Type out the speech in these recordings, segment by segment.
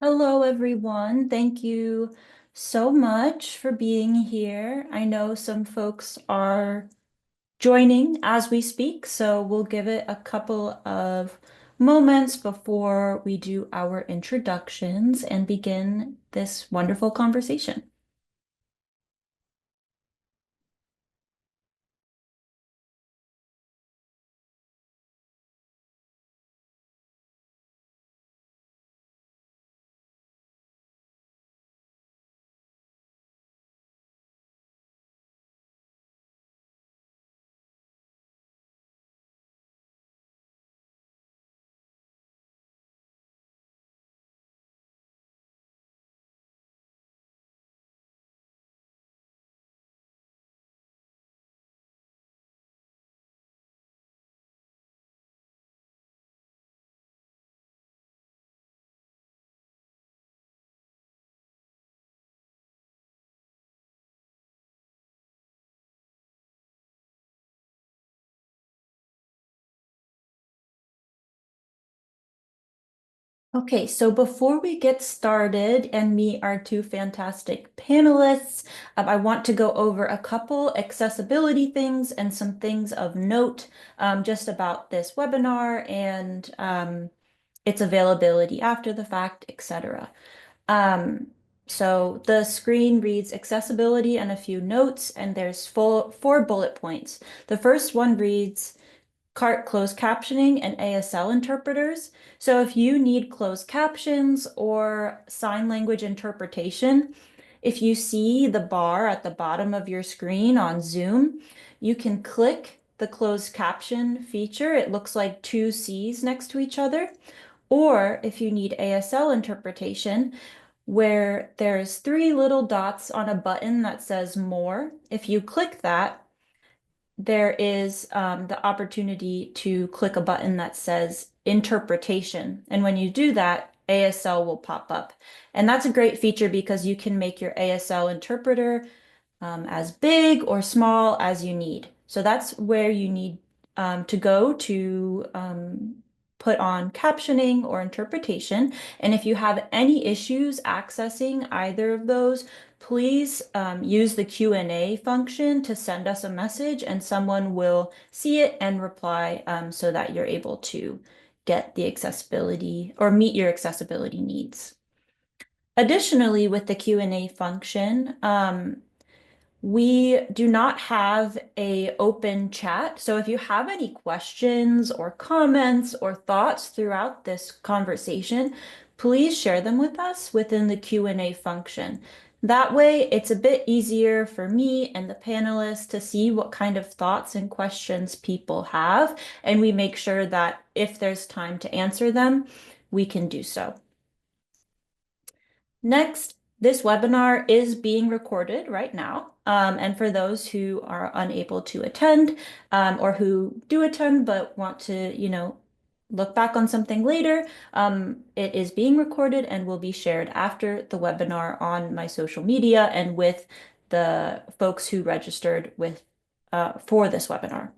Hello, everyone. Thank you so much for being here. I know some folks are joining as we speak, so we'll give it a couple of moments before we do our introductions and begin this wonderful conversation. Okay, so before we get started and meet our two fantastic panelists, I want to go over a couple accessibility things and some things of note just about this webinar and its availability after the fact, etc. Um, so the screen reads accessibility and a few notes, and there's four bullet points. The first one reads CART closed captioning and ASL interpreters. So if you need closed captions or sign language interpretation, if you see the bar at the bottom of your screen on Zoom, you can click the closed caption feature. It looks like two C's next to each other. Or if you need ASL interpretation, where there's three little dots on a button that says more, if you click that, there is the opportunity to click a button that says interpretation. And when you do that, ASL will pop up. And that's a great feature because you can make your ASL interpreter as big or small as you need. So that's where you need to go to put on captioning or interpretation. And if you have any issues accessing either of those, please use the Q&A function to send us a message and someone will see it and reply so that you're able to get the accessibility or meet your accessibility needs. Additionally, with the Q&A function, we do not have a open chat. So if you have any questions or comments or thoughts throughout this conversation, please share them with us within the Q&A function. That way, it's a bit easier for me and the panelists to see what kind of thoughts and questions people have, and we make sure that if there's time to answer them, we can do so. Next, this webinar is being recorded right now. And for those who are unable to attend or who do attend but want to, look back on something later, it is being recorded and will be shared after the webinar on my social media and with the folks who registered for this webinar.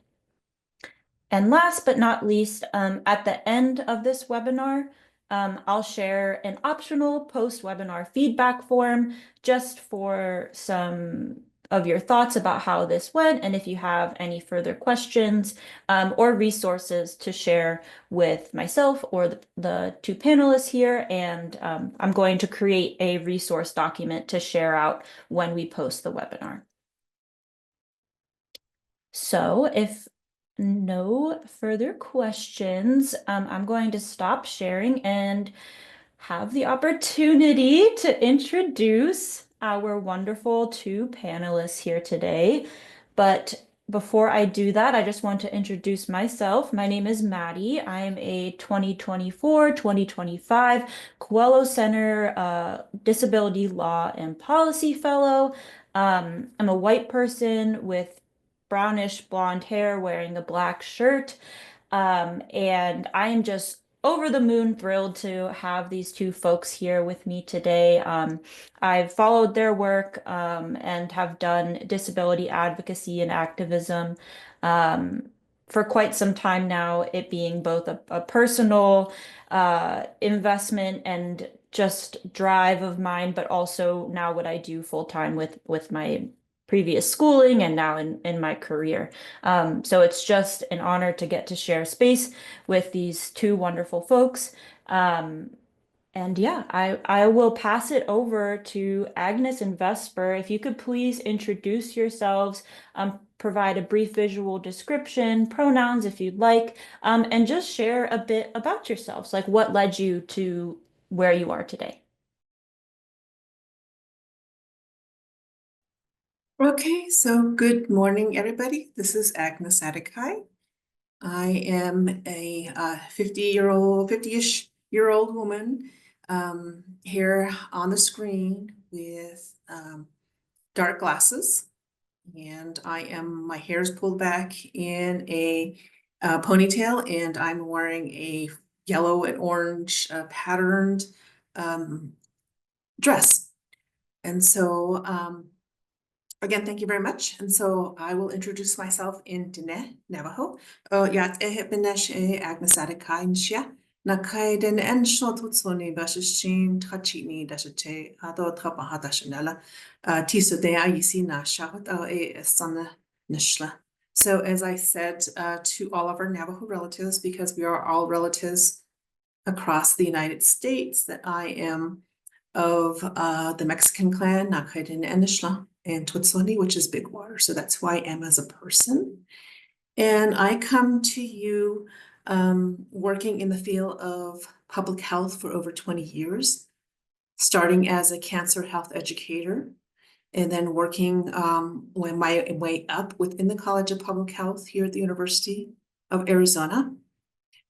And last but not least, at the end of this webinar, I'll share an optional post-webinar feedback form just for some of your thoughts about how this went and if you have any further questions or resources to share with myself or the two panelists here. And I'm going to create a resource document to share out when we post the webinar. So if no further questions, I'm going to stop sharing and have the opportunity to introduce our wonderful two panelists here today. But before I do that, I just want to introduce myself. My name is Maddie. I am a 2024-2025 Coelho Center Disability Law and Policy Fellow. I'm a white person with brownish blonde hair wearing a black shirt. And I am just over the moon thrilled to have these two folks here with me today. I've followed their work and have done disability advocacy and activism for quite some time now, it being both a personal investment and just drive of mine, but also now what I do full time with my previous schooling and now in my career. So it's just an honor to get to share space with these two wonderful folks. Um, and yeah, I will pass it over to Agnes and Vesper. If you could please introduce yourselves, provide a brief visual description, pronouns if you'd like, and just share a bit about yourselves, like what led you to where you are today. Okay, so good morning, everybody. This is Agnes Attakai. I am a 50-ish-year-old woman here on the screen with dark glasses. And my hair is pulled back in a ponytail, and I'm wearing a yellow and orange patterned dress. And so again, thank you very much. And so I will introduce myself in Diné, Navajo. Ja, benesh Agnes Adekainsha. Nakai den en shnotutsoni bashishin trachini dashate ado trabaha dashanella. Tiso de ayisi na shahot sana nishla. So as I said to all of our Navajo relatives, because we are all relatives across the United States, that I am of the Mexican clan, Nakaidin and Nishla, and Twitzoni, which is Big Water. So that's who I am as a person. And I come to you working in the field of public health for over 20 years, starting as a cancer health educator, and then working my way up within the College of Public Health here at the University of Arizona,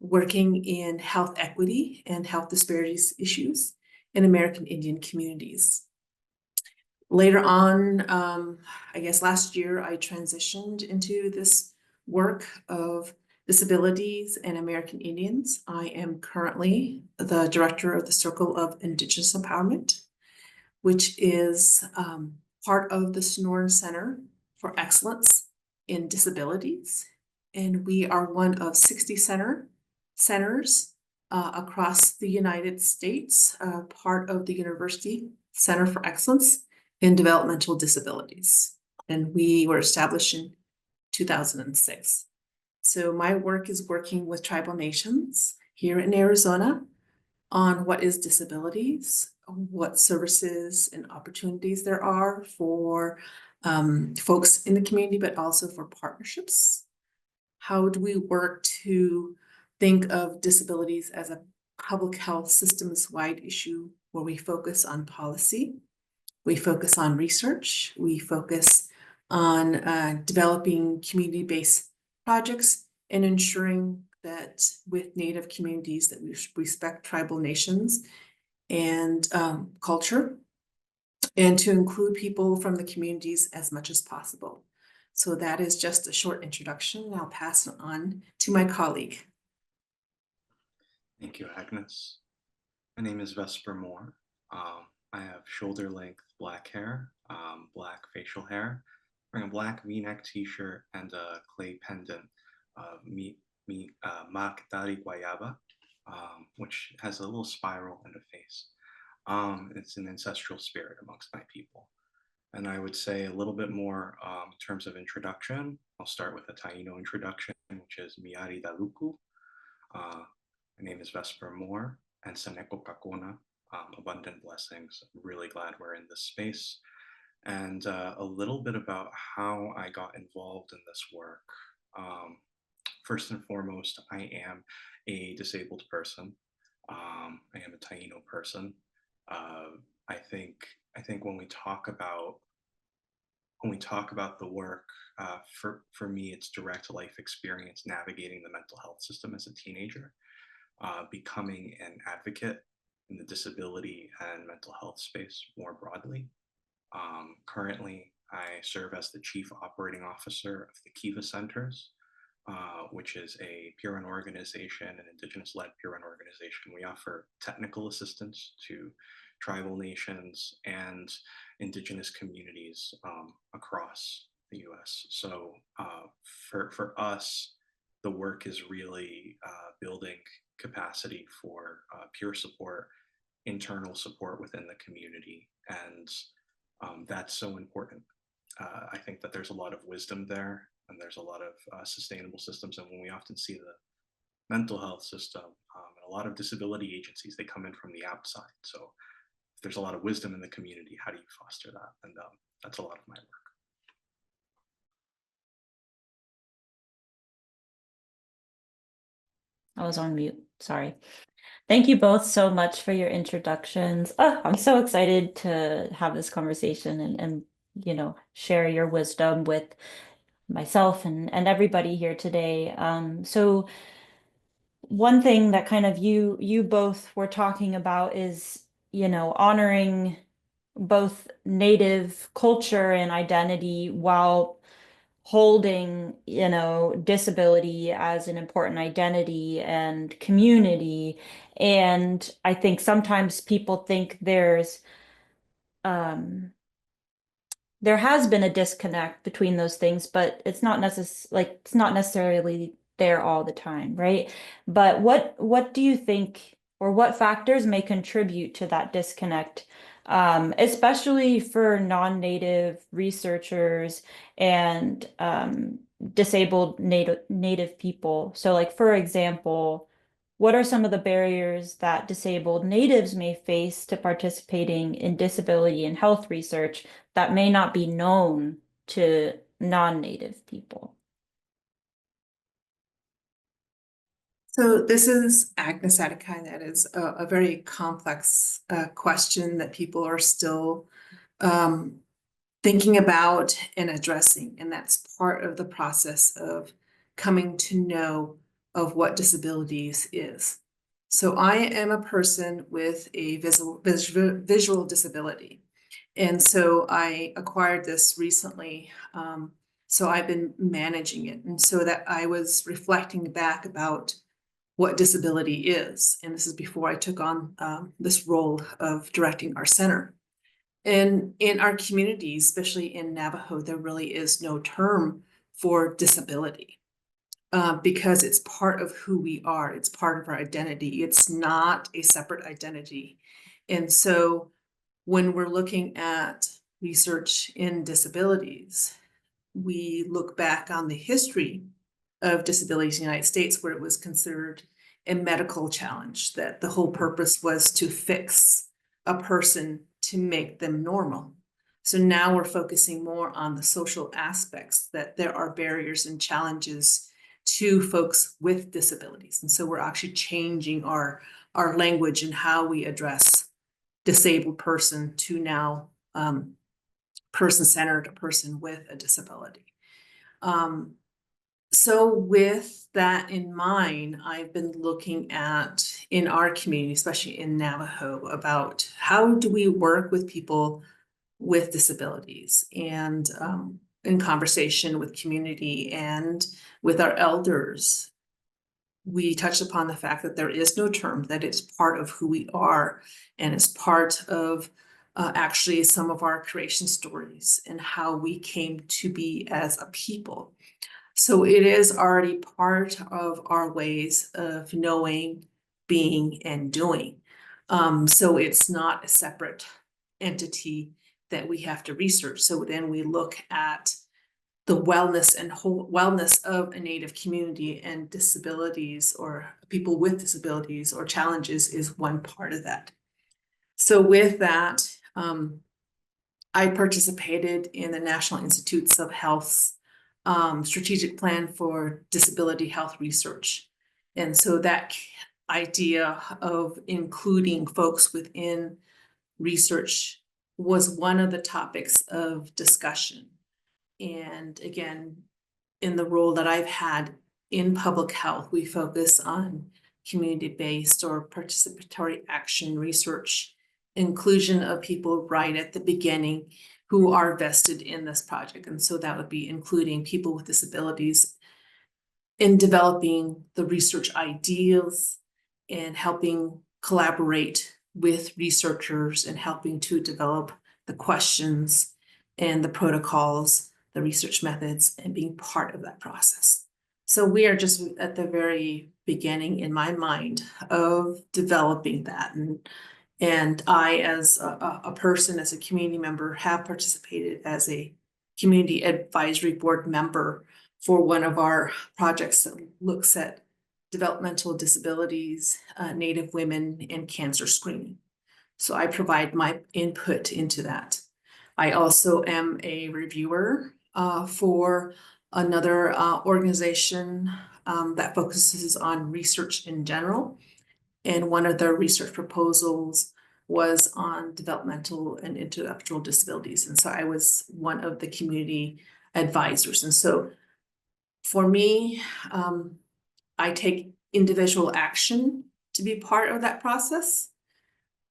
working in health equity and health disparities issues in American Indian communities. Later on, I guess last year, I transitioned into this work of disabilities and American Indians. I am currently the director of the Circle of Indigenous Empowerment, which is part of the Sonoran Center for Excellence in Disabilities. And we are one of 60 centers across the United States, part of the University Center for Excellence in Developmental Disabilities. And we were established in 2006. So my work is working with tribal nations here in Arizona on what is disabilities, what services and opportunities there are for folks in the community, but also for partnerships. How do we work to think of disabilities as a public health systems-wide issue where we focus on policy, we focus on research, we focus on developing community-based projects and ensuring that with Native communities that we respect tribal nations and culture, and to include people from the communities as much as possible. So that is just a short introduction. I'll pass it on to my colleague. Thank you, Agnes. My name is Vesper Moore. I have shoulder-length black hair, black facial hair, wearing a black V-neck t-shirt and a clay pendant, Makdari Guayaba, which has a little spiral and a face. It's an ancestral spirit amongst my people. And I would say a little bit more in terms of introduction. I'll start with a Taino introduction, which is Miari Daluku. My name is Vesper Moore, and Saneko Kakona, abundant blessings. I'm really glad we're in this space. And a little bit about how I got involved in this work. First and foremost, I am a disabled person. I am a Taino person. I think when we talk about the work, for me, it's direct life experience navigating the mental health system as a teenager, becoming an advocate in the disability and mental health space more broadly. Currently, I serve as the Chief Operating Officer of the Kiva Centers, which is a peer-run organization, an Indigenous-led peer-run organization. We offer technical assistance to tribal nations and Indigenous communities across the US. So for us, the work is really building capacity for peer support internal support within the community. And that's so important. I think that there's a lot of wisdom there, and there's a lot of sustainable systems. And when we often see the mental health system and a lot of disability agencies, they come in from the outside. So if there's a lot of wisdom in the community, how do you foster that? And that's a lot of my work. I was on mute, sorry. Thank you both so much for your introductions. Oh, I'm so excited to have this conversation and you know, share your wisdom with myself and everybody here today. So one thing that kind of you both were talking about is, you know, honoring both Native culture and identity while holding, you know, disability as an important identity and community. And I think sometimes people think there has been a disconnect between those things, but it's not necessarily there all the time, right? But what do you think, or what factors may contribute to that disconnect, especially for non-native researchers and disabled native people? So, like, for example, what are some of the barriers that disabled natives may face to participating in disability and health research that may not be known to non-native people? So this is Agnes Attakai. That is a very complex question that people are still thinking about and addressing. And that's part of the process of coming to know of what disabilities is. So I am a person with a visual disability. And so I acquired this recently. So I've been managing it. And so that I was reflecting back about what disability is. And this is before I took on this role of directing our center. And in our communities, especially in Navajo, there really is no term for disability because it's part of who we are. It's part of our identity. It's not a separate identity. And so when we're looking at research in disabilities, we look back on the history of disabilities in the United States, where it was considered a medical challenge, that the whole purpose was to fix a person to make them normal. So now we're focusing more on the social aspects, that there are barriers and challenges to folks with disabilities. And so we're actually changing our language and how we address disabled person to now person-centered, a person with a disability. So with that in mind, I've been looking at in our community, especially in Navajo, about how do we work with people with disabilities, and in conversation with community and with our elders, we touched upon the fact that there is no term, that it's part of who we are, and it's part of actually some of our creation stories and how we came to be as a people. So it is already part of our ways of knowing, being, and doing. So it's not a separate entity that we have to research. So then we look at the wellness and whole wellness of a Native community, and disabilities or people with disabilities or challenges is one part of that. So with that, I participated in the National Institutes of Health's strategic plan for disability health research. And so that idea of including folks within research was one of the topics of discussion. And again, in the role that I've had in public health, we focus on community-based or participatory action research, inclusion of people right at the beginning who are vested in this project. And so that would be including people with disabilities in developing the research ideas and helping collaborate with researchers and helping to develop the questions and the protocols, the research methods, and being part of that process. So we are just at the very beginning, in my mind, of developing that. And I, as a person, as a community member, have participated as a community advisory board member for one of our projects that looks at developmental disabilities, Native women, and cancer screening. So I provide my input into that. I also am a reviewer for another organization that focuses on research in general. And one of the research proposals was on developmental and intellectual disabilities. And so I was one of the community advisors. And so for me, I take individual action to be part of that process.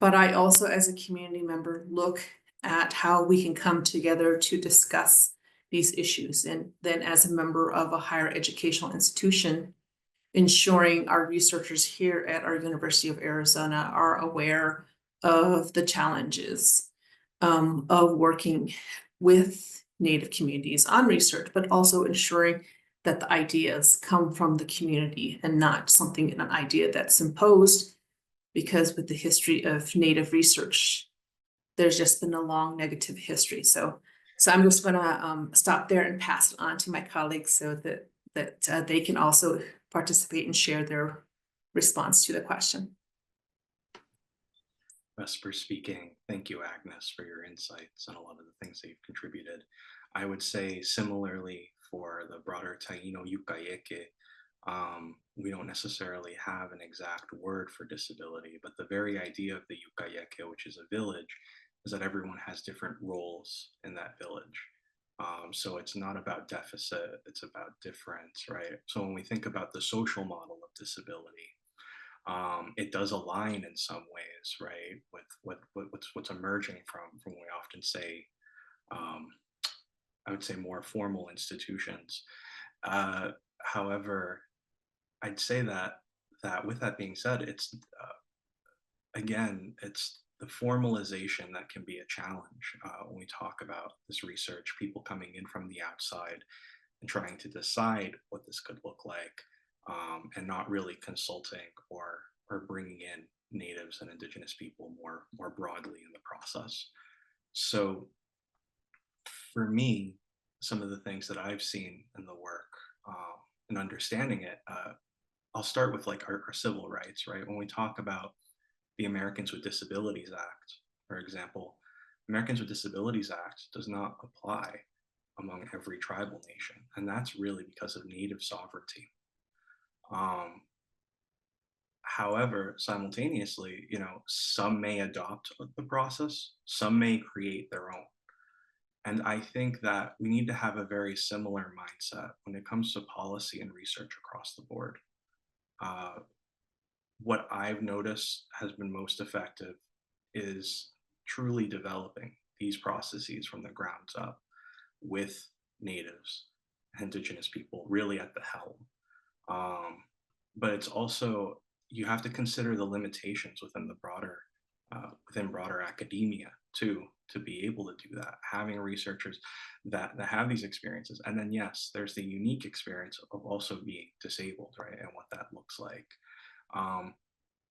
But I also, as a community member, look at how we can come together to discuss these issues. And then as a member of a higher educational institution, ensuring our researchers here at our University of Arizona are aware of the challenges of working with Native communities on research, but also ensuring that the ideas come from the community and not something, an idea that's imposed, because with the history of Native research, there's just been a long negative history. So I'm just gonna stop there and pass it on to my colleagues so that they can also participate and share their response to the question. Vesper speaking. Thank you, Agnes, for your insights and a lot of the things that you've contributed. I would say similarly for the broader Taino Yukayeke, we don't necessarily have an exact word for disability, but the very idea of the Yukayeke, which is a village, is that everyone has different roles in that village. So it's not about deficit, it's about difference, right? So when we think about the social model of disability, it does align in some ways, right, with what's emerging from we often say, I would say more formal institutions. However, I'd say that with that being said, it's again, it's the formalization that can be a challenge when we talk about this research, people coming in from the outside and trying to decide what this could look like, and not really consulting or bringing in natives and indigenous people more broadly in the process. So for me, some of the things that I've seen in the work and understanding it, I'll start with like our civil rights, right? When we talk about the Americans with Disabilities Act, for example, Americans with Disabilities Act does not apply among every tribal nation, and that's really because of native sovereignty. However, simultaneously, some may adopt the process, some may create their own. And I think that we need to have a very similar mindset when it comes to policy and research across the board. What I've noticed has been most effective is truly developing these processes from the ground up with natives, indigenous people really at the helm. But it's also, you have to consider the limitations within the broader academia too, to be able to do that, having researchers that have these experiences. And then yes, there's the unique experience of also being disabled, right, and what that looks like.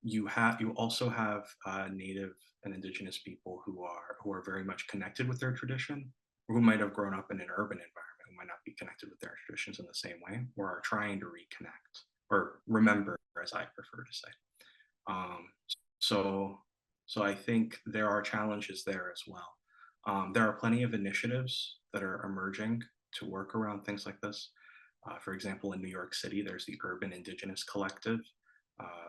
You also have native and indigenous people who are very much connected with their tradition, or who might have grown up in an urban environment, who might not be connected with their traditions in the same way, or are trying to reconnect or remember, as I prefer to say. So I think there are challenges there as well. There are plenty of initiatives that are emerging to work around things like this. For example, in New York City, there's the Urban Indigenous Collective,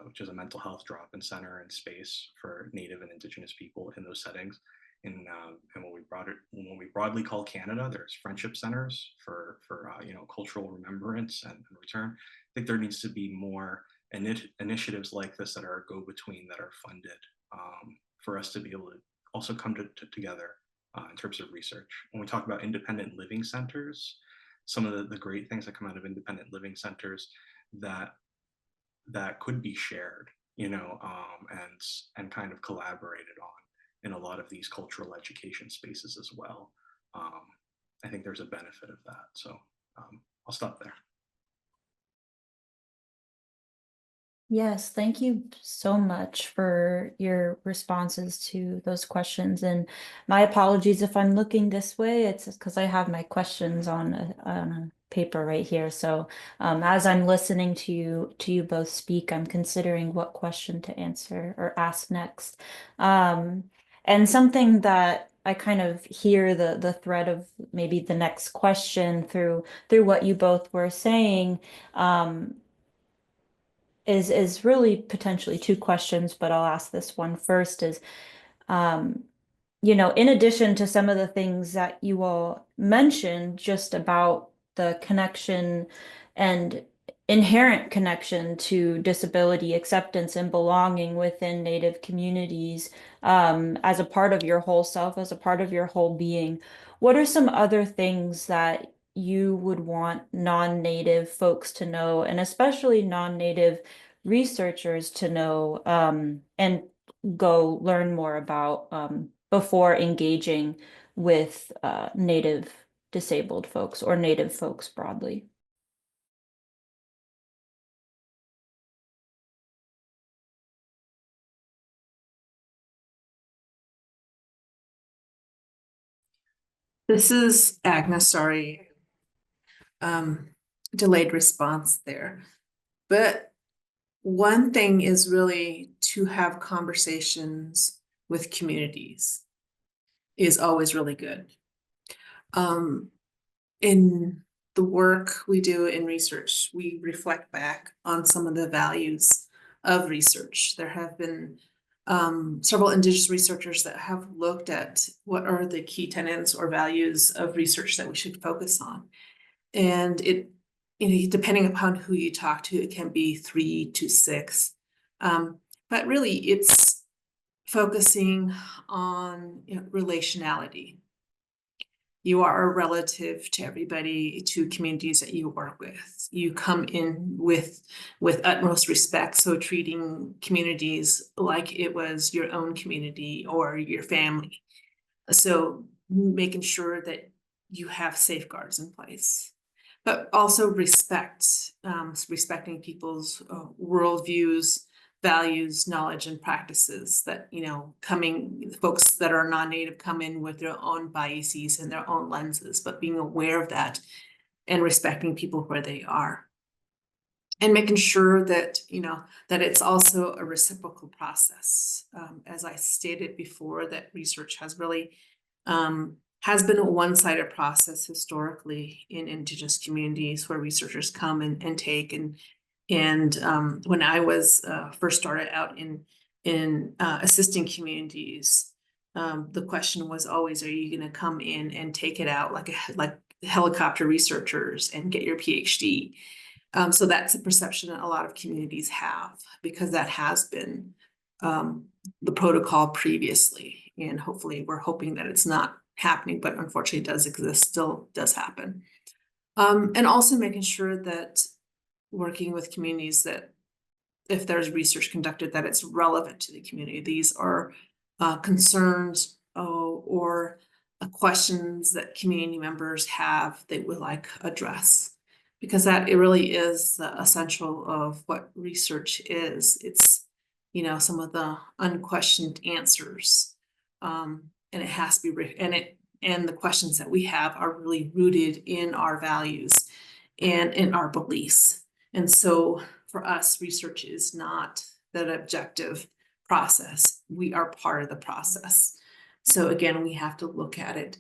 which is a mental health drop-in center and space for Native and Indigenous people in those settings. And what we broadly call Canada, there's friendship centers for cultural remembrance and return. I think there needs to be more initiatives like this that are a go-between, that are funded, for us to be able to also come together in terms of research. When we talk about independent living centers, some of the great things that come out of independent living centers that could be shared, and kind of collaborated on in a lot of these cultural education spaces as well. I think there's a benefit of that. So I'll stop there. Yes, thank you so much for your responses to those questions. And my apologies if I'm looking this way. It's because I have my questions on a paper right here. So as I'm listening to you both speak, I'm considering what question to answer or ask next. And something that I kind of hear the thread of maybe the next question through what you both were saying. Is really potentially two questions, but I'll ask this one first is, um, in addition to some of the things that you all mentioned just about the connection and inherent connection to disability acceptance and belonging within Native communities, as a part of your whole self, as a part of your whole being, what are some other things that you would want non-Native folks to know, and especially non-Native researchers to know, and go learn more about, before engaging with Native disabled folks or Native folks broadly? This is Agnes, sorry. Delayed response there. But one thing is really to have conversations with communities is always really good. In the work we do in research, we reflect back on some of the values of research. There have been several Indigenous researchers that have looked at what are the key tenets or values of research that we should focus on. And depending upon who you talk to, it can be 3 to 6. But really, it's focusing on relationality. You are a relative to everybody, to communities that you work with. You come in with utmost respect. So treating communities like it was your own community or your family. So making sure that you have safeguards in place, but also respecting people's worldviews, values, knowledge, and practices that, folks that are non-Native come in with their own biases and their own lenses, but being aware of that and respecting people where they are. And making sure that, that it's also a reciprocal process. As I stated before, that research has really has been a one-sided process historically in Indigenous communities where researchers come and take and when I was first started out in assisting communities, the question was always, are you going to come in and take it out like helicopter researchers and get your PhD? So that's a perception that a lot of communities have, because that has been the protocol previously, and hopefully we're hoping that it's not happening, but unfortunately it does exist, still does happen. And also making sure that working with communities, that if there's research conducted, that it's relevant to the community. These are concerns or questions that community members have they would like address, because that it really is the essential of what research is. It's, some of the unquestioned answers, and it has to be and the questions that we have are really rooted in our values and in our beliefs. And so for us, research is not that objective process. We are part of the process. So again, we have to look at it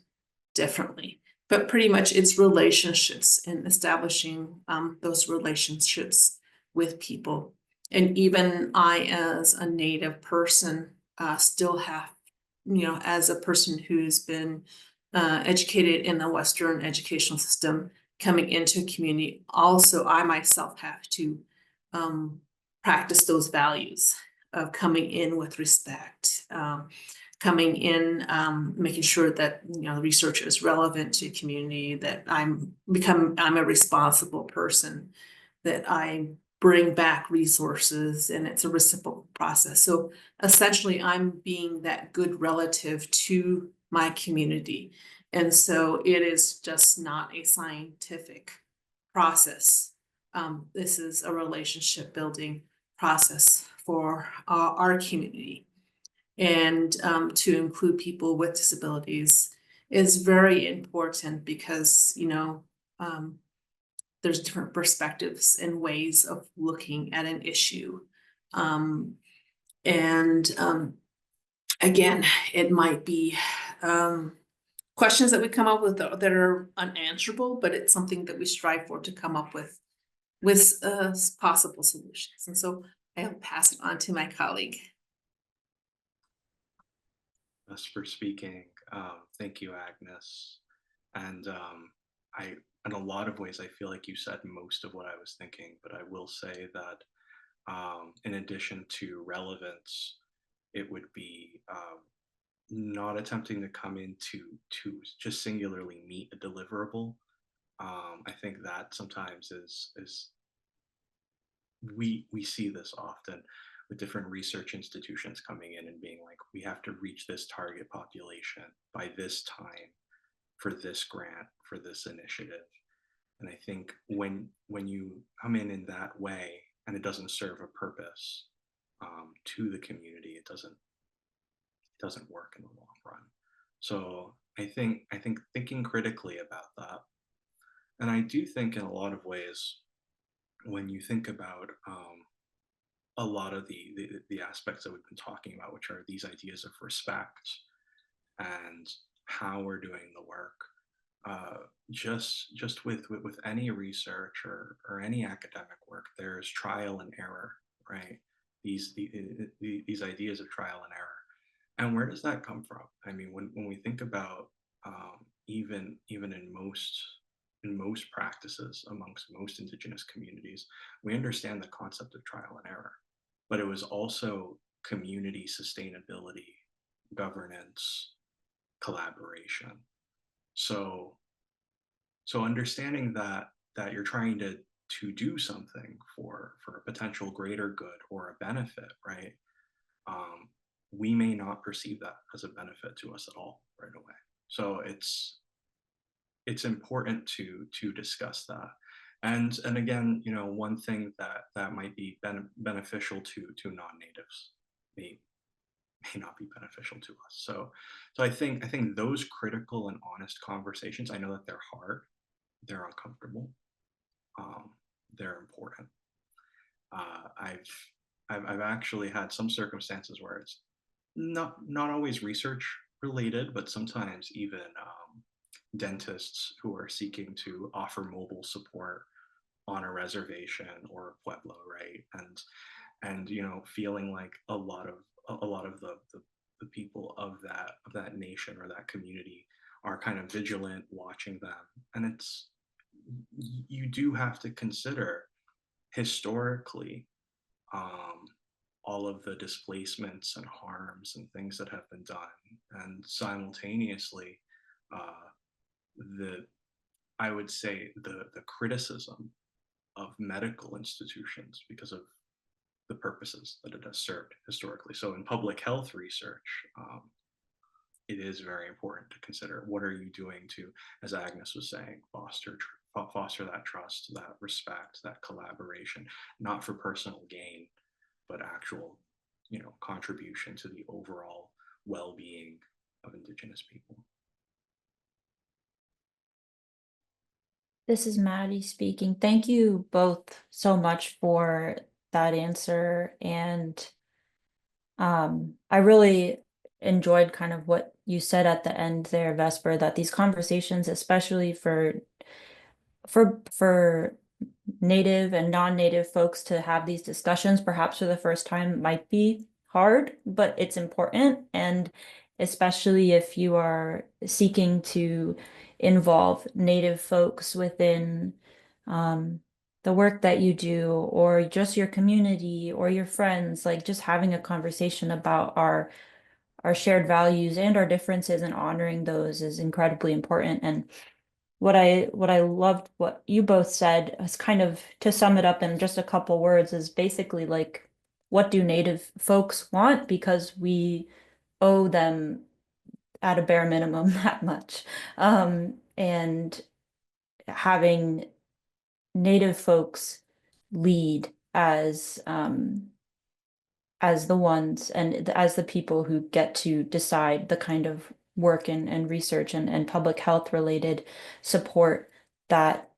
differently. But pretty much it's relationships and establishing those relationships with people. And even I, as a Native person, still have, as a person who's been educated in the Western educational system, coming into a community, also I myself have to practice those values of coming in with respect, coming in, making sure that the research is relevant to community, that I'm a responsible person, that I bring back resources, and it's a reciprocal process. So essentially, I'm being that good relative to my community. And so it is just not a scientific process. This is a relationship building process for our community. And to include people with disabilities is very important because, you know, there's different perspectives and ways of looking at an issue. Again, it might be questions that we come up with that are unanswerable, but it's something that we strive for to come up with possible solutions. And so I'll pass it on to my colleague. Vesper speaking. Thank you, Agnes. And in a lot of ways, I feel like you said most of what I was thinking, but I will say that in addition to relevance, it would be not attempting to come in to just singularly meet a deliverable. I think that sometimes is we see this often with different research institutions coming in and being like, we have to reach this target population by this time for this grant, for this initiative. And I think when you come in that way and it doesn't serve a purpose to the community, it doesn't work in the long run. So I think thinking critically about that, and I do think in a lot of ways, when you think about a lot of the aspects that we've been talking about, which are these ideas of respect and how we're doing the work, just with any research or any academic work, there's trial and error, right? These ideas of trial and error. And where does that come from? I mean, when we think about even in most practices amongst most Indigenous communities, we understand the concept of trial and error, but it was also community sustainability, governance, collaboration. So understanding that you're trying to do something for a potential greater good or a benefit, right? We may not perceive that as a benefit to us at all right away. So it's important to discuss that. And again, you know, one thing that might be beneficial to non-natives may not be beneficial to us. So I think those critical and honest conversations, I know that they're hard, they're uncomfortable, they're important. I've actually had some circumstances where it's not always research related, but sometimes even dentists who are seeking to offer mobile support on a reservation or a pueblo, right? And you know, feeling like a lot of the people of that nation or that community are kind of vigilant, watching them, and you do have to consider historically all of the displacements and harms and things that have been done, and simultaneously I would say the criticism of medical institutions because of the purposes that it has served historically. So in public health research, it is very important to consider what are you doing to, as Agnes was saying, foster that trust, that respect, that collaboration, not for personal gain, but actual, you know, contribution to the overall well-being of Indigenous people. This is Maddie speaking. Thank you both so much for that answer. And I really enjoyed kind of what you said at the end there, Vesper, that these conversations, especially for Native and non-Native folks to have these discussions, perhaps for the first time, might be hard, but it's important. And especially if you are seeking to involve Native folks within the work that you do, or just your community or your friends, like just having a conversation about our shared values and our differences and honoring those is incredibly important. And what I loved what you both said is kind of, to sum it up in just a couple words, is basically like, what do Native folks want? Because we owe them at a bare minimum that much. And having Native folks lead as as the ones and as the people who get to decide the kind of work and research and public health related support that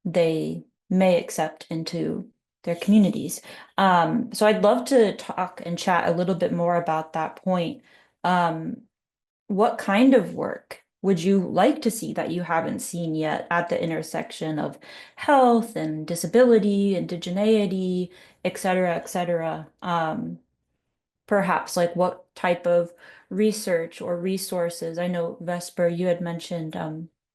they may accept into their communities. So I'd love to talk and chat a little bit more about that point. Um, what kind of work would you like to see that you haven't seen yet at the intersection of health and disability, indigeneity, et cetera, et cetera? Perhaps like what type of research or resources? I know Vesper, you had mentioned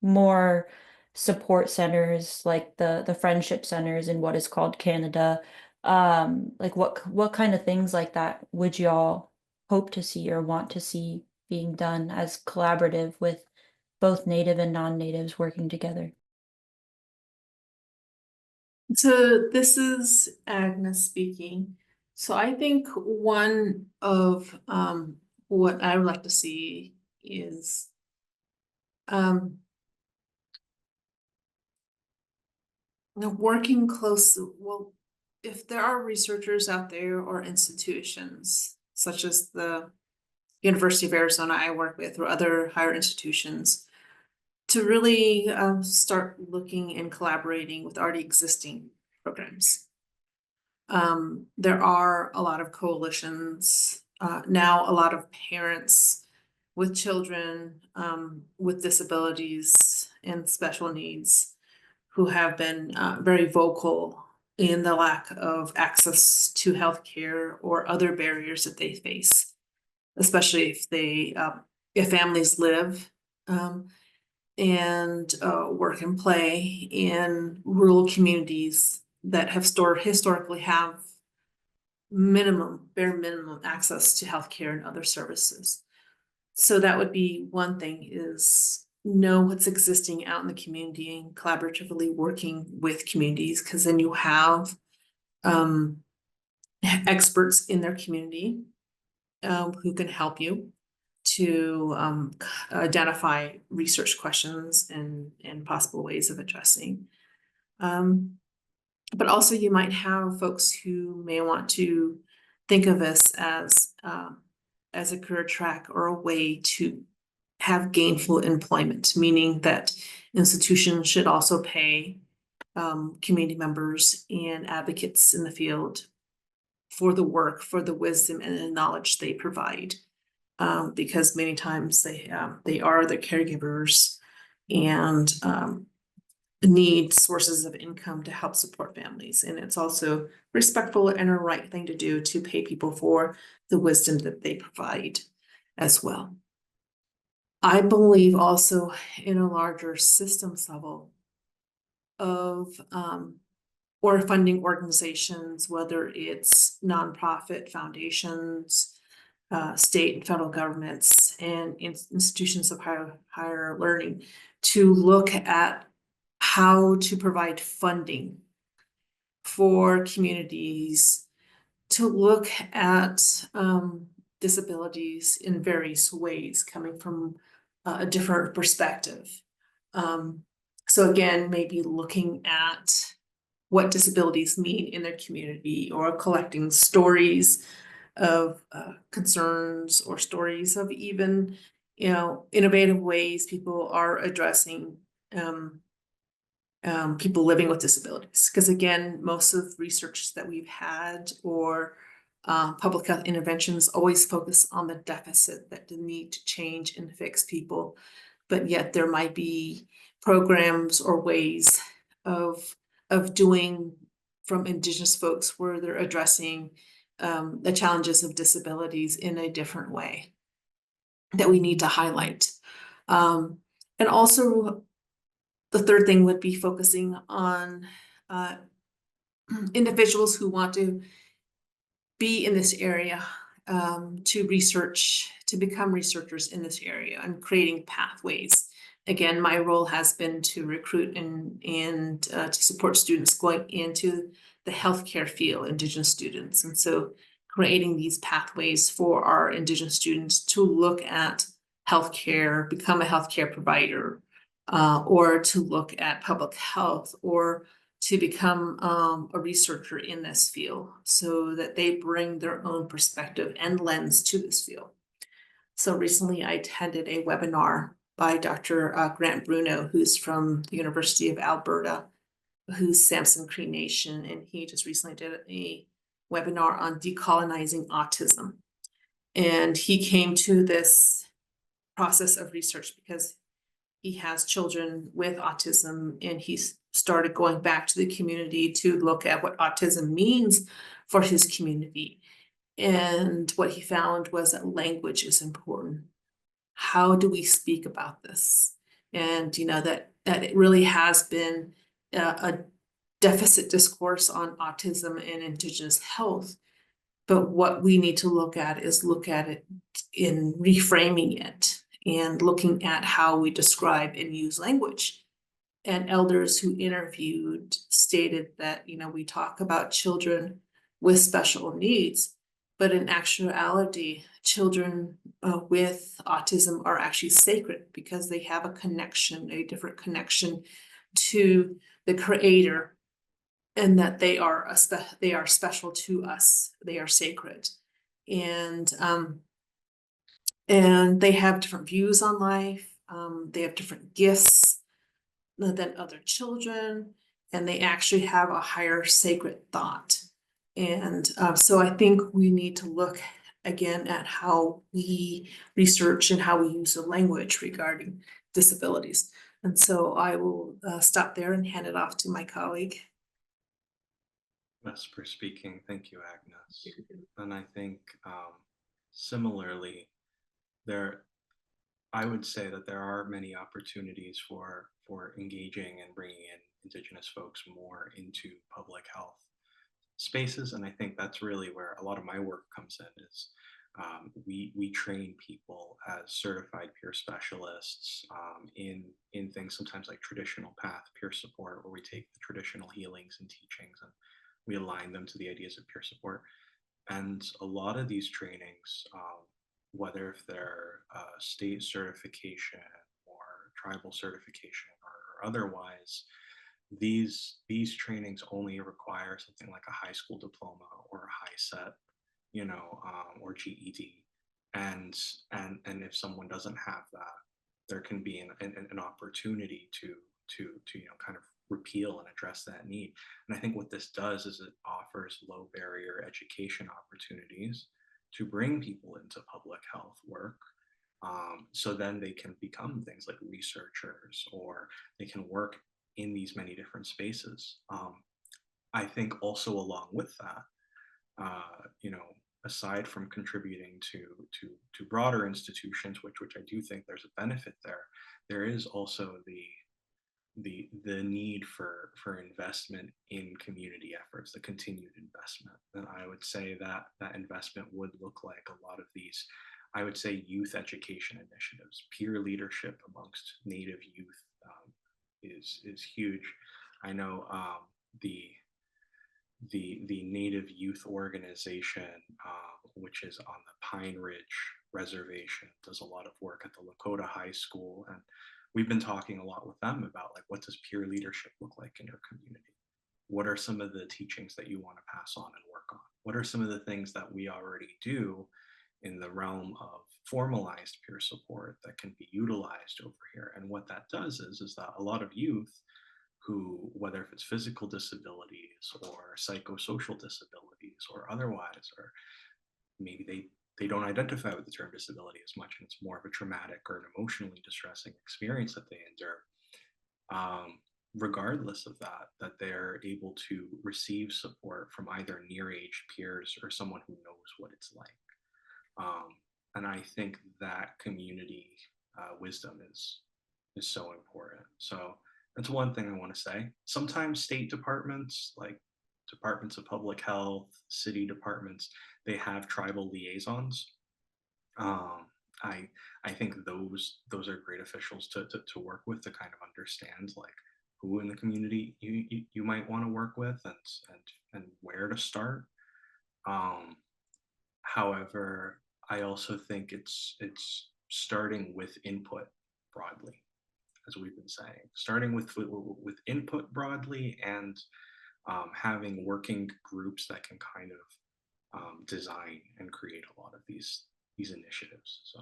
more support centers like the friendship centers in what is called Canada. Like what kind of things like that would y'all hope to see or want to see being done as collaborative with both native and non-natives working together? So this is Agnes speaking. So I think one of what I would like to see is working close. Well, if there are researchers out there or institutions such as the University of Arizona I work with or other higher institutions, to really start looking and collaborating with already existing programs. There are a lot of coalitions now, a lot of parents with children with disabilities and special needs who have been very vocal in the lack of access to healthcare or other barriers that they face, especially if families live and work and play in rural communities that have historically have bare minimum access to healthcare and other services. So that would be one thing, is know what's existing out in the community and collaboratively working with communities, because then you have experts in their community who can help you to identify research questions and possible ways of addressing. But also you might have folks who may want to think of this as a career track or a way to have gainful employment, meaning that institutions should also pay community members and advocates in the field for the work, for the wisdom and the knowledge they provide. Because many times they are the caregivers and need sources of income to help support families. And it's also respectful and a right thing to do to pay people for the wisdom that they provide as well. I believe also in a larger systems level of or funding organizations, whether it's nonprofit foundations, state and federal governments, and institutions of higher learning, to look at how to provide funding for communities to look at disabilities in various ways, coming from a different perspective. So again, maybe looking at what disabilities mean in their community, or collecting stories of concerns or stories of even, innovative ways people are addressing people living with disabilities. Because again, most of the research that we've had or public health interventions always focus on the deficit, that the need to change and fix people. But yet there might be programs or ways of doing from Indigenous folks where they're addressing the challenges of disabilities in a different way that we need to highlight. And also the third thing would be focusing on individuals who want to be in this area, to research, to become researchers in this area, and creating pathways. Again, my role has been to recruit and to support students going into the healthcare field, Indigenous students. And so creating these pathways for our Indigenous students to look at healthcare, become a healthcare provider, or to look at public health, or to become a researcher in this field so that they bring their own perspective and lens to this field. So recently I attended a webinar by Dr. Grant Bruno, who's from the University of Alberta, who's Samson Cree Nation, and he just recently did a webinar on decolonizing autism. And he came to this process of research because he has children with autism, and he started going back to the community to look at what autism means for his community. And what he found was that language is important. How do we speak about this? And you know that it really has been a deficit discourse on autism and Indigenous health. But what we need to look at it in reframing it and looking at how we describe and use language. And elders who interviewed stated that, you know, we talk about children with special needs, but in actuality, children with autism are actually sacred because they have a connection, a different connection to the Creator, and that they are special to us. They are sacred, and they have different views on life. They have different gifts than other children, and they actually have a higher sacred thought. And so I think we need to look again at how we research and how we use the language regarding disabilities. And so I will stop there and hand it off to my colleague. Vesper speaking. Thank you, Agnes. And I think similarly, I would say that there are many opportunities for engaging and bringing in Indigenous folks more into public health spaces, and I think that's really where a lot of my work comes in. Is we train people as certified peer specialists in things sometimes like traditional path peer support, where we take the traditional healings and teachings and we align them to the ideas of peer support. And a lot of these trainings, whether if they're state certification or tribal certification or otherwise, these trainings only require something like a high school diploma or a high set, or GED. And if someone doesn't have that, there can be an opportunity to kind of repeal and address that need. And I think what this does is it offers low barrier education opportunities to bring people into public health work. So then they can become things like researchers, or they can work in these many different spaces. I think also along with that, aside from contributing to broader institutions, which I do think there's a benefit there, there is also the need for investment in community efforts, the continued investment. And I would say that that investment would look like a lot of these, I would say, youth education initiatives. Peer leadership amongst Native youth is huge. I know the Native Youth Organization, which is on the Pine Ridge Reservation, does a lot of work at the Lakota High School, and we've been talking a lot with them about, like, what does peer leadership look like in your community? What are some of the teachings that you want to pass on and work on? What are some of the things that we already do in the realm of formalized peer support that can be utilized over here? And what that does is that a lot of youth who, whether if it's physical disabilities or psychosocial disabilities or otherwise, or maybe they don't identify with the term disability as much, and it's more of a traumatic or an emotionally distressing experience that they endure. Regardless of that they're able to receive support from either near age peers or someone who knows what it's like. And I think that community wisdom is so important. So that's one thing I want to say. Sometimes state departments, like departments of public health, city departments, they have tribal liaisons. I think those are great officials to work with, to kind of understand, like, who in the community you might want to work with, and where to start. However, I also think it's starting with input broadly. as we've been saying, starting with input broadly and having working groups that can kind of design and create a lot of these initiatives. So.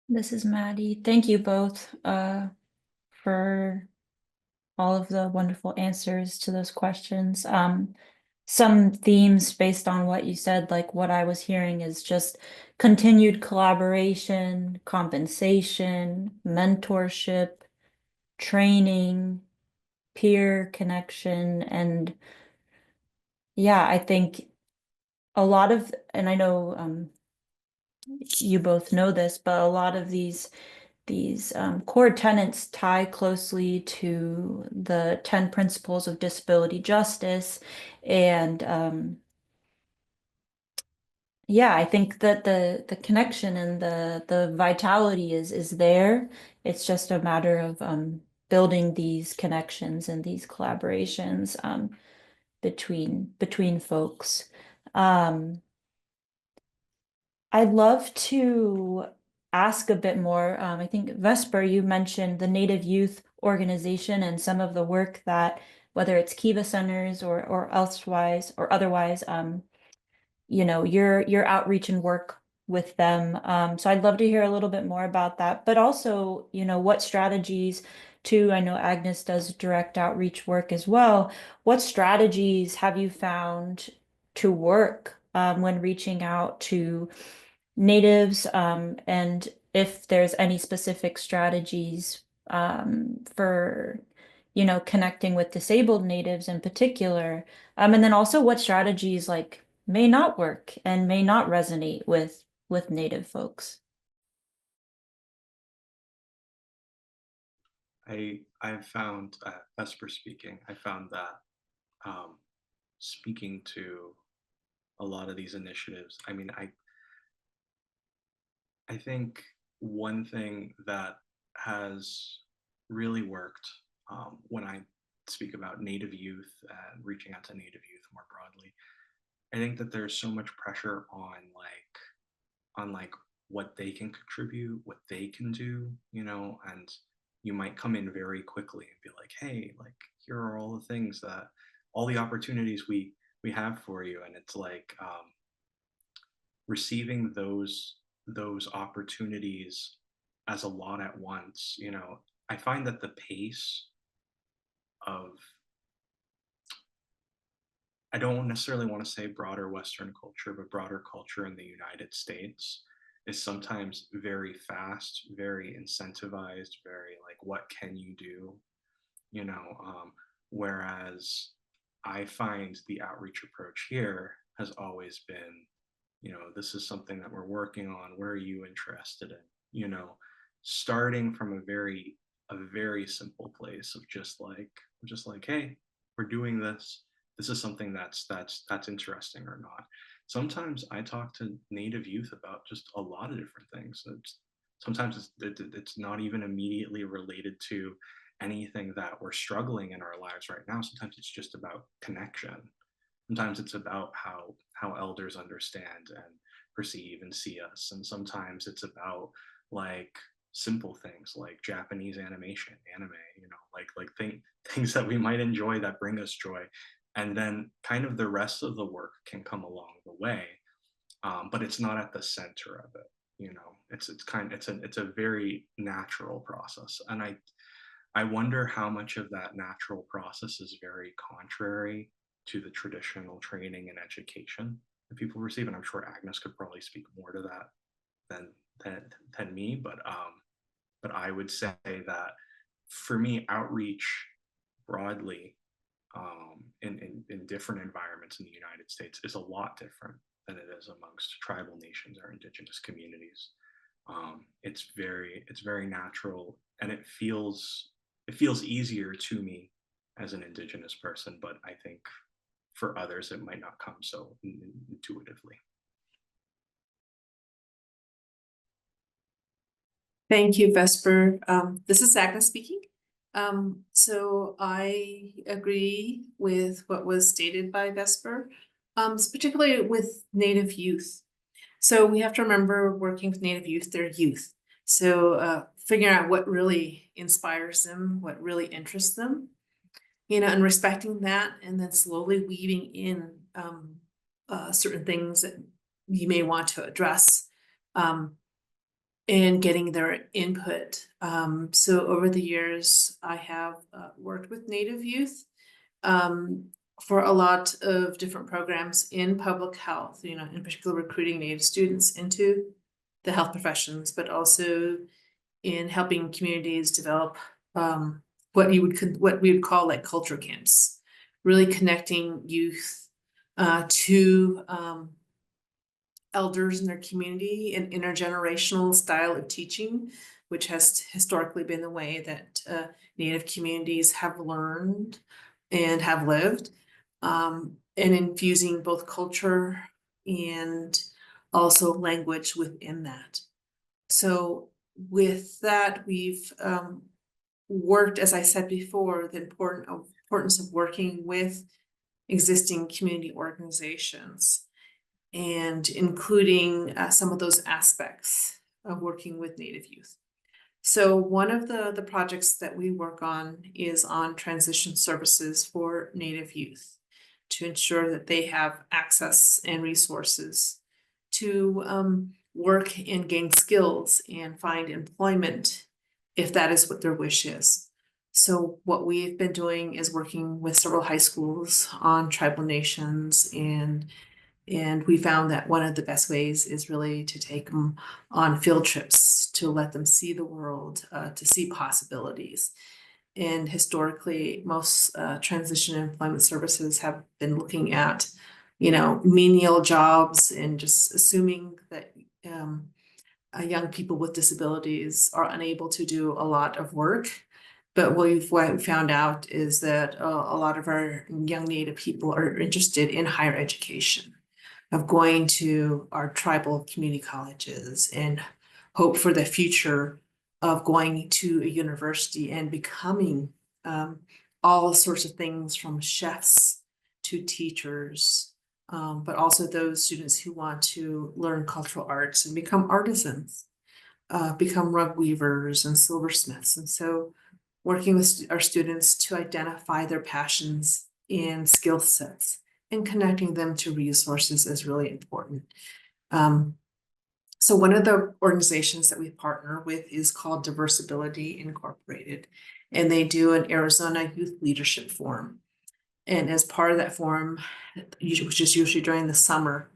This is Maddie. Thank you both for all of the wonderful answers to those questions. Some themes based on what you said, like what I was hearing is just continued collaboration, compensation, mentorship, training, peer connection, and yeah, I think a lot of, and I know you both know this, but a lot of these core tenets tie closely to the 10 principles of disability justice. And yeah, I think that the connection and the vitality is there. It's just a matter of building these connections and these collaborations between folks. I'd love to ask a bit more. I think Vesper, you mentioned the Native Youth Organization and some of the work that, whether it's Kiva centers or elsewise or otherwise, your outreach and work with them. So I'd love to hear a little bit more about that, but also, what strategies too. I know Agnes does direct outreach work as well. What strategies have you found to work when reaching out to natives, and if there's any specific strategies for, connecting with disabled natives in particular, and then also what strategies like may not work and may not resonate with native folks. I've found, Vesper speaking, I found that speaking to a lot of these initiatives, I mean, I think one thing that has really worked when I speak about Native youth and reaching out to Native youth more broadly, I think that there's so much pressure on what they can contribute, what they can do, and you might come in very quickly and be like, hey, like here are all the things that all the opportunities we have for you, and it's like receiving those opportunities as a lot at once. I find that the pace of, I don't necessarily want to say broader Western culture, but broader culture in the United States is sometimes very fast, very incentivized, very like, what can you do? Whereas I find the outreach approach here has always been, this is something that we're working on. Where are you interested in? Starting from a very simple place of just like, hey, we're doing this. This is something that's interesting or not. Sometimes I talk to Native youth about just a lot of different things. Sometimes it's not even immediately related to anything that we're struggling in our lives right now. Sometimes it's just about connection. Sometimes it's about how elders understand and perceive and see us, and sometimes it's about like simple things like Japanese animation, anime, things that we might enjoy that bring us joy, and then kind of the rest of the work can come along the way, but it's not at the center of it. It's a very natural process, and I wonder how much of that natural process is very contrary to the traditional training and education that people receive. And I'm sure Agnes could probably speak more to that than me. But I would say that for me, outreach broadly in different environments in the United States is a lot different than it is amongst tribal nations or indigenous communities. It's very natural, and it feels easier to me as an indigenous person, but I think for others it might not come so intuitively. Thank you, Vesper. This is Agnes speaking. So I agree with what was stated by Vesper, particularly with Native youth. So we have to remember, working with Native youth, they're youth. So figuring out what really inspires them, what really interests them, and respecting that, and then slowly weaving in certain things that you may want to address, and getting their input. So over the years, I have worked with Native youth um, for a lot of different programs in public health, in particular recruiting Native students into the health professions, but also in helping communities develop what we would call like culture camps, really connecting youth to elders in their community, an intergenerational style of teaching, which has historically been the way that Native communities have learned and have lived, and infusing both culture and also language within that. So with that, we've worked, as I said before, the importance of working with existing community organizations and including some of those aspects of working with Native youth. So one of the projects that we work on is on transition services for Native youth to ensure that they have access and resources to work and gain skills and find employment if that is what their wish is. So what we've been doing is working with several high schools on tribal nations, and we found that one of the best ways is really to take them on field trips to let them see the world, to see possibilities. And historically, most transition and employment services have been looking at, menial jobs and just assuming that young people with disabilities are unable to do a lot of work. But what we found out is that a lot of our young Native people are interested in higher education, of going to our tribal community colleges and hope for the future of going to a university and becoming all sorts of things from chefs to teachers, but also those students who want to learn cultural arts and become artisans, become rug weavers and silversmiths. And so working with our students to identify their passions and skill sets and connecting them to resources is really important. So one of the organizations that we partner with is called Diversibility Incorporated, and they do an Arizona Youth Leadership Forum. And as part of that forum, which is usually during the summer,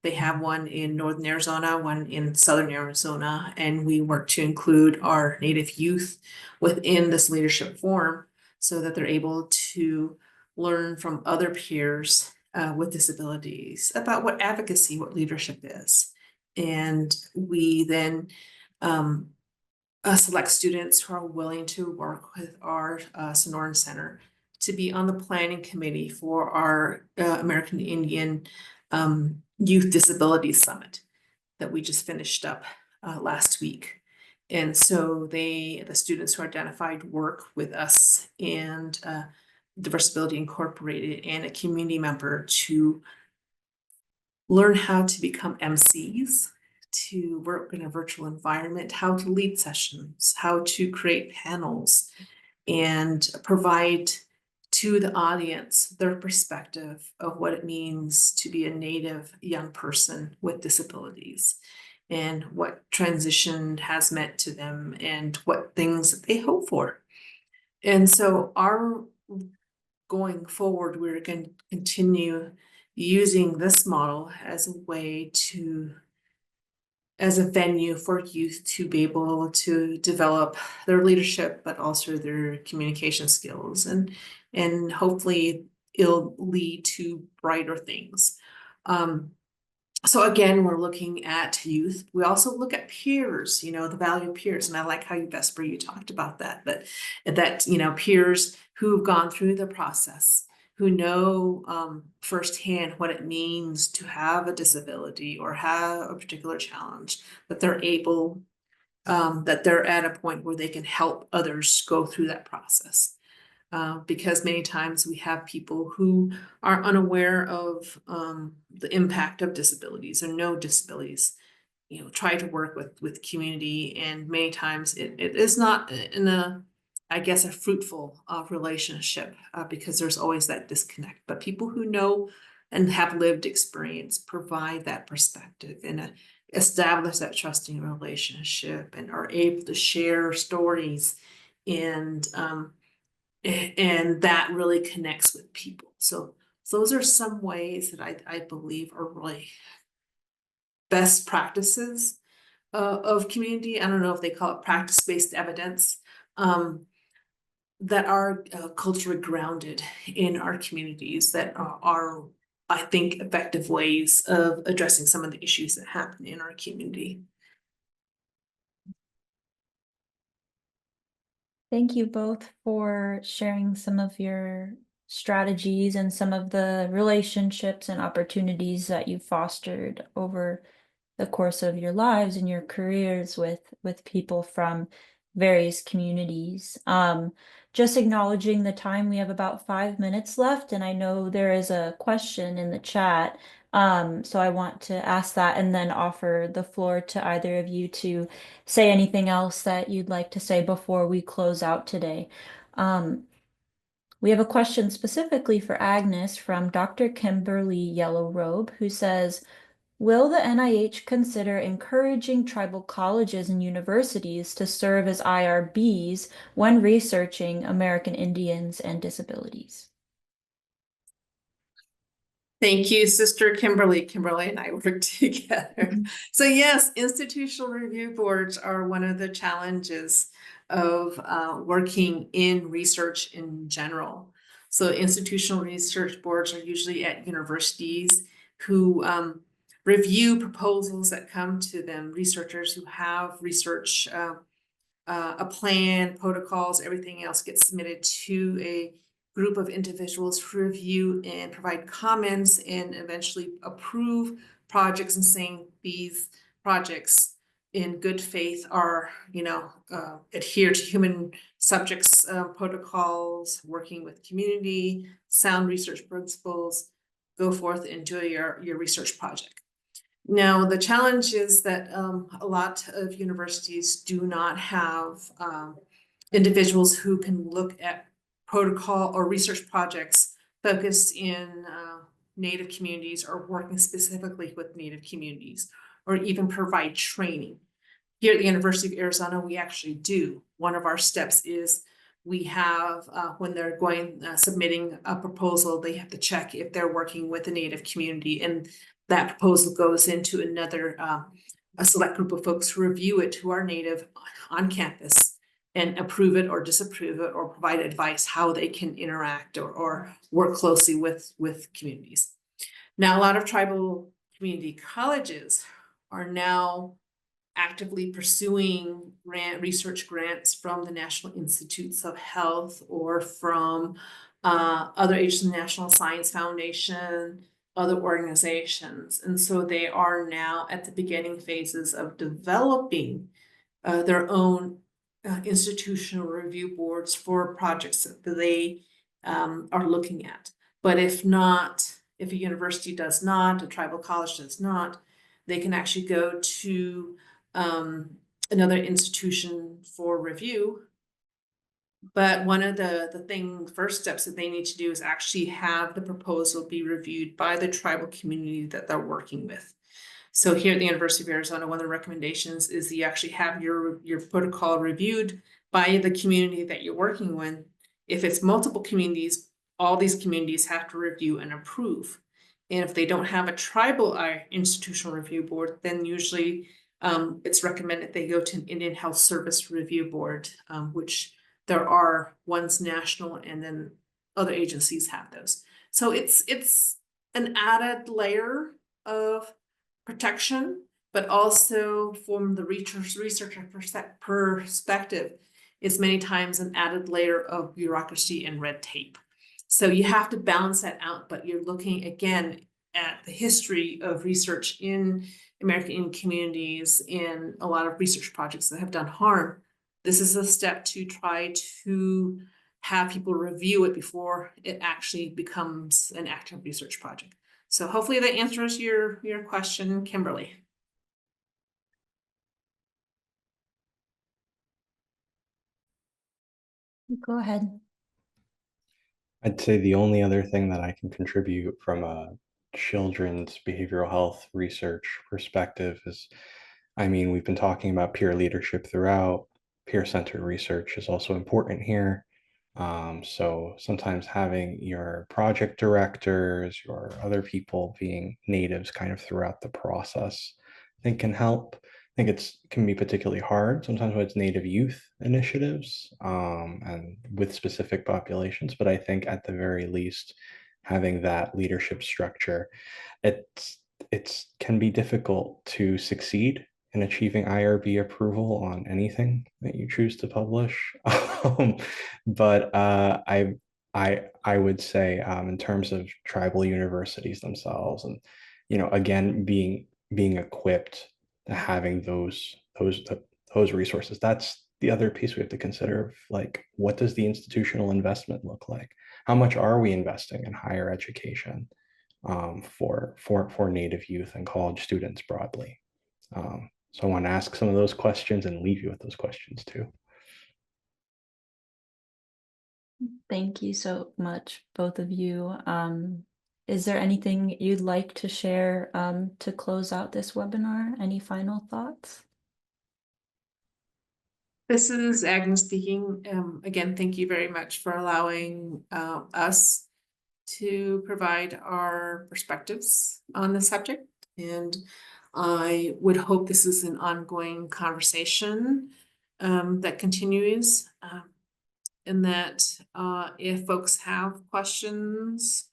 they have one in northern Arizona, one in southern Arizona, and we work to include our Native youth within this leadership forum so that they're able to learn from other peers with disabilities about what advocacy, what leadership is. And we then select students who are willing to work with our Sonoran Center to be on the planning committee for our American Indian Youth Disability Summit that we just finished up last week. And so the students who are identified work with us and Diversibility Incorporated and a community member to learn how to become MCs, to work in a virtual environment, how to lead sessions, how to create panels, and provide to the audience their perspective of what it means to be a Native young person with disabilities and what transition has meant to them and what things that they hope for. And so our going forward, we're going to continue using this model as a way to, as a venue for youth to be able to develop their leadership, but also their communication skills, and hopefully it'll lead to brighter things. So again, we're looking at youth. We also look at peers, the value of peers. And I like how Vesper, you talked about that, but that, peers who've gone through the process, who know firsthand what it means to have a disability or have a particular challenge, that they're able, that they're at a point where they can help others go through that process. Because many times we have people who are unaware of the impact of disabilities or no disabilities. try to work with community, and many times it is not in a, I guess, a fruitful relationship because there's always that disconnect. But people who know and have lived experience provide that perspective and establish that trusting relationship and are able to share stories, and that really connects with people. So those are some ways that I believe are really best practices of community. I don't know if they call it practice-based evidence, that are culturally grounded in our communities, that are, I think, effective ways of addressing some of the issues that happen in our community. Thank you both for sharing some of your strategies and some of the relationships and opportunities that you fostered over the course of your lives and your careers with people from various communities. Just acknowledging the time, we have about 5 minutes left, and I know there is a question in the chat. So I want to ask that and then offer the floor to either of you to say anything else that you'd like to say before we close out today. We have a question specifically for Agnes from Dr. Kimberly Yellow Robe, who says, will the NIH consider encouraging tribal colleges and universities to serve as IRBs when researching American Indians and disabilities? Thank you, Sister Kimberly. Kimberly and I work together. So yes, institutional review boards are one of the challenges of working in research in general. So institutional research boards are usually at universities who review proposals that come to them, researchers who have research, a plan, protocols, everything else gets submitted to a group of individuals who review and provide comments and eventually approve projects, and saying these projects in good faith are, adhere to human subjects protocols, working with community, sound research principles, go forth and do your research project. Now, the challenge is that a lot of universities do not have individuals who can look at protocol or research projects focused in Native communities, or working specifically with Native communities, or even provide training. Here at the University of Arizona, we actually do. One of our steps is we have, when they're submitting a proposal, they have to check if they're working with the Native community, and that proposal goes into another, a select group of folks who review it, who are Native on campus, and approve it or disapprove it, or provide advice how they can interact or work closely with communities. Now, a lot of tribal community colleges are now actively pursuing research grants from the National Institutes of Health, or from other agencies, National Science Foundation, other organizations. And so they are now at the beginning phases of developing their own institutional review boards for projects that they are looking at. But if not, if a university does not, a tribal college does not, they can actually go to another institution for review. But one of the first steps that they need to do is actually have the proposal be reviewed by the tribal community that they're working with. So here at the University of Arizona, one of the recommendations is you actually have your protocol reviewed by the community that you're working with. If it's multiple communities, all these communities have to review and approve. And if they don't have a tribal institutional review board, then usually it's recommended they go to an Indian Health Service Review Board, which there are ones national, and then other agencies have those. So it's an added layer of protection, but also from the researcher perspective, it's many times an added layer of bureaucracy and red tape. So you have to balance that out, but you're looking again at the history of research in American Indian communities, in a lot of research projects that have done harm. This is a step to try to have people review it before it actually becomes an active research project. So hopefully that answers your question, Kimberly. Go ahead. I'd say the only other thing that I can contribute from a children's behavioral health research perspective is, I mean, we've been talking about peer leadership throughout. Peer-centered research is also important here. So sometimes having your project directors, your other people being natives kind of throughout the process, I think can help. I think can be particularly hard sometimes when it's native youth initiatives and with specific populations. But I think at the very least, having that leadership structure, it's can be difficult to succeed in achieving IRB approval on anything that you choose to publish. Um, but I would say in terms of tribal universities themselves, and again being equipped to having those resources. That's the other piece we have to consider. Like, what does the institutional investment look like? How much are we investing in higher education for Native youth and college students broadly? So I want to ask some of those questions and leave you with those questions too. Thank you so much, both of you. Is there anything you'd like to share to close out this webinar? Any final thoughts? This is Agnes speaking. Again, thank you very much for allowing us to provide our perspectives on the subject. And I would hope this is an ongoing conversation that continues, and that if folks have questions,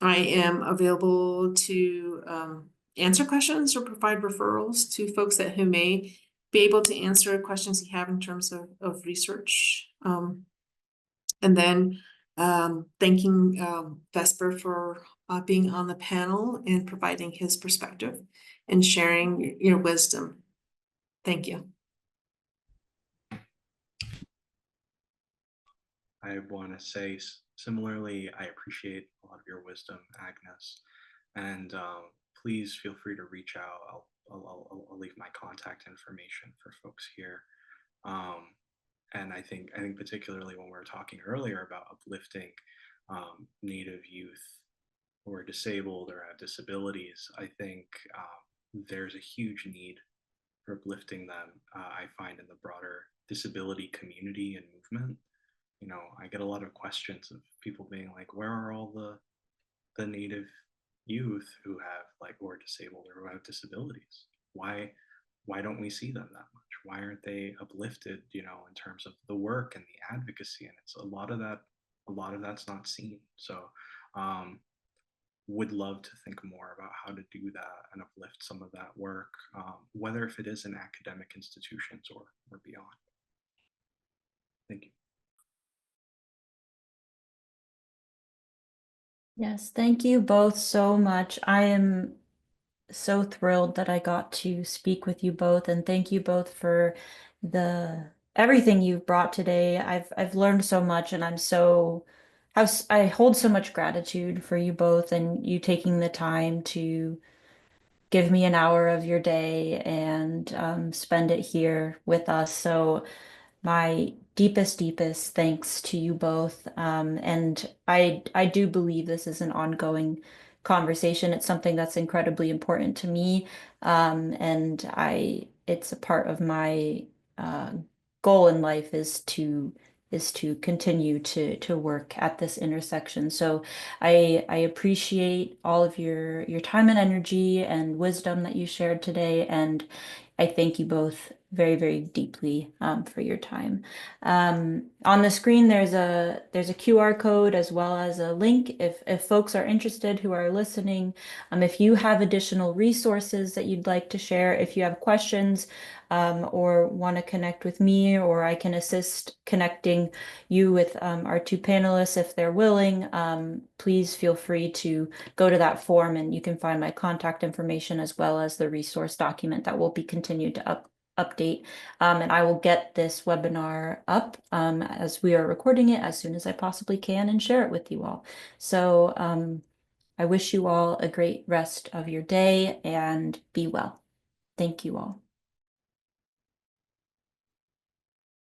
I am available to answer questions or provide referrals to folks who may be able to answer questions you have in terms of research. And then thanking Vesper for being on the panel and providing his perspective and sharing your wisdom. Thank you. I want to say similarly, I appreciate a lot of your wisdom, Agnes, and please feel free to reach out. I'll leave my contact information for folks here. And I think particularly when we were talking earlier about uplifting Native youth who are disabled or have disabilities, I think there's a huge need for uplifting them. I find in the broader disability community and movement, I get a lot of questions of people being like, where are all the Native youth who have who are disabled or who have disabilities? Why don't we see them that much? Why aren't they uplifted, in terms of the work and the advocacy? And it's a lot of that's not seen. So would love to think more about how to do that and uplift some of that work, whether if it is in academic institutions or beyond. Thank you. Yes, thank you both so much. I am so thrilled that I got to speak with you both, and thank you both for everything you've brought today. I've learned so much, and I hold so much gratitude for you both and you taking the time to give me an hour of your day and spend it here with us. So my deepest thanks to you both. And I do believe this is an ongoing conversation. It's something that's incredibly important to me. And it's a part of my uh, goal in life is to continue to work at this intersection. So I appreciate all of your time and energy and wisdom that you shared today, and I thank you both very deeply for your time. On the screen, there's a QR code as well as a link if folks are interested who are listening. If you have additional resources that you'd like to share, if you have questions or want to connect with me, or I can assist connecting you with our two panelists if they're willing, please feel free to go to that form and you can find my contact information as well as the resource document that will be continued to update. And I will get this webinar up as we are recording it as soon as I possibly can and share it with you all. So I wish you all a great rest of your day and be well. Thank you all.